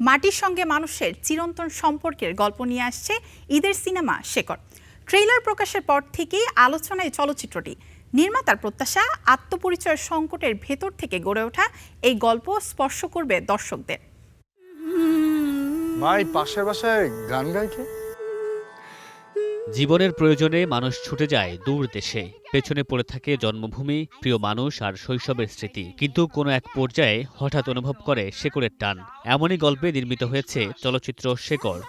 মাটির সঙ্গে মানুষের চিরন্তন সম্পর্কের গল্প নিয়ে আসছে ঈদের সিনেমা শেকড়। ট্রেইলার প্রকাশের পর থেকেই আলোচনায় চলচ্চিত্রটি। নির্মাতার প্রত্যাশা, আত্মপরিচয়ের সংকটের ভেতর থেকে গড়ে ওঠা এই গল্প স্পর্শ করবে দর্শকদের। ভাই, পাশের বাসায় গান গায় কে? জীবনের প্রয়োজনে মানুষ ছুটে যায় দূর দেশে। পেছনে পড়ে থাকে জন্মভূমি, প্রিয় মানুষ আর শৈশবের স্মৃতি। কিন্তু কোনো এক পর্যায়ে হঠাৎ অনুভব করে শেকড়ের টান। এমনই গল্পে নির্মিত হয়েছে চলচ্চিত্র শেকড়।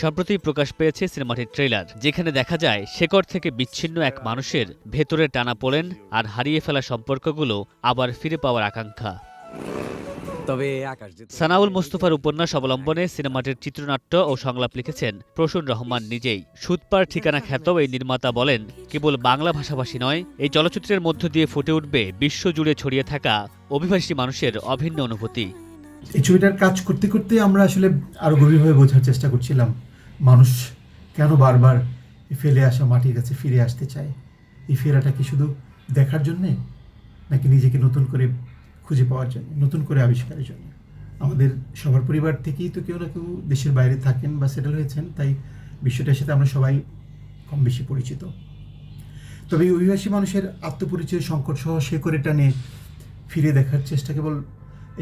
সম্প্রতি প্রকাশ পেয়েছে সিনেমাটির ট্রেলার, যেখানে দেখা যায় শেকড় থেকে বিচ্ছিন্ন এক মানুষের ভেতরের টানাপোড়েন আর হারিয়ে ফেলা সম্পর্কগুলো আবার ফিরে পাওয়ার আকাঙ্ক্ষা। সানাউল মুস্তফার উপন্যাস অবলম্বনে সিনেমাটির চিত্রনাট্য ও সংলাপ লিখেছেন প্রসূন রহমান নিজেই। সুতপার ঠিকানা খ্যাত এই নির্মাতা বলেন, কেবল বাংলা ভাষাভাষী নয়, এই চলচ্চিত্রের মধ্য দিয়ে ফুটে উঠবে বিশ্বজুড়ে ছড়িয়ে থাকা অভিবাসী মানুষের অভিন্ন অনুভূতি। এই ছবিটার কাজ করতে করতে আমরা আসলে আরো গভীরভাবে বোঝার চেষ্টা করছিলাম মানুষ কেন বারবার ফেলে আসা মাটির কাছে ফিরে আসতে চায়। এই ফেরাটা কি শুধু দেখার জন্যে, নাকি নিজেকে নতুন করে খুঁজে পাওয়ার জন্য, নতুন করে আবিষ্কারের জন্য? আমাদের সবার পরিবার থেকেই তো কেউ না কেউ দেশের বাইরে থাকেন বা সেটেল হয়েছেন, তাই বিষয়টার সাথে আমরা সবাই কম বেশি পরিচিত। তবে এই অভিবাসী মানুষের আত্মপরিচয় সংকট সহ শেকড়ের টানে ফিরে দেখার চেষ্টা কেবল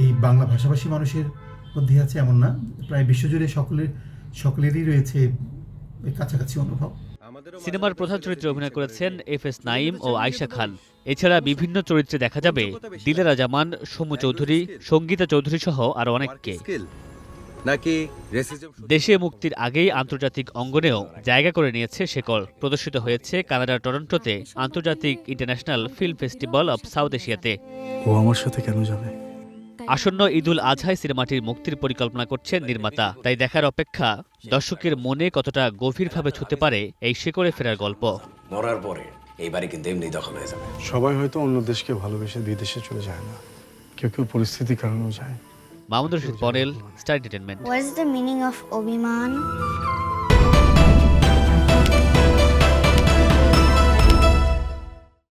এই বাংলা ভাষাভাষী মানুষের মধ্যে আছে এমন না, প্রায় বিশ্বজুড়ে সকলেরই রয়েছে কাছাকাছি অনুভব। সিনেমার প্রধান চরিত্রে অভিনয় করেছেন এফএস নাঈম ও আয়েশা খান। এছাড়া বিভিন্ন চরিত্রে দেখা যাবে দিলেরা জামান, সমু চৌধুরী, সঙ্গীতা চৌধুরী সহ আরো অনেককে। দেশে মুক্তির আগেই আন্তর্জাতিক অঙ্গনেও জায়গা করে নিয়েছে শেকড়। প্রদর্শিত হয়েছে কানাডার টরন্টোতে আন্তর্জাতিক international film festival of south এশিয়াতে। ও আমার সাথে কেন যাবে? আসন্ন ঈদুল আজহায় সিনেমাটির মুক্তির পরিকল্পনা করছেন নির্মাতা। তাই দেখার অপেক্ষা দর্শকের মনে কতটা গভীরভাবে ছুঁতে পারে এই শেকড়ে ফেরার গল্প। মরার পরে এই বাড়ি কিন্তু এমনি দখল হয়ে যাবে। সবাই হয়তো অন্য দেশকে ভালোবেসে বিদেশে চলে যায় না, কেউ কেউ পরিস্থিতির কারণেও যায়। মামুনুর রশিদ পনেল, star entertainment. What is the meaning of Obiman?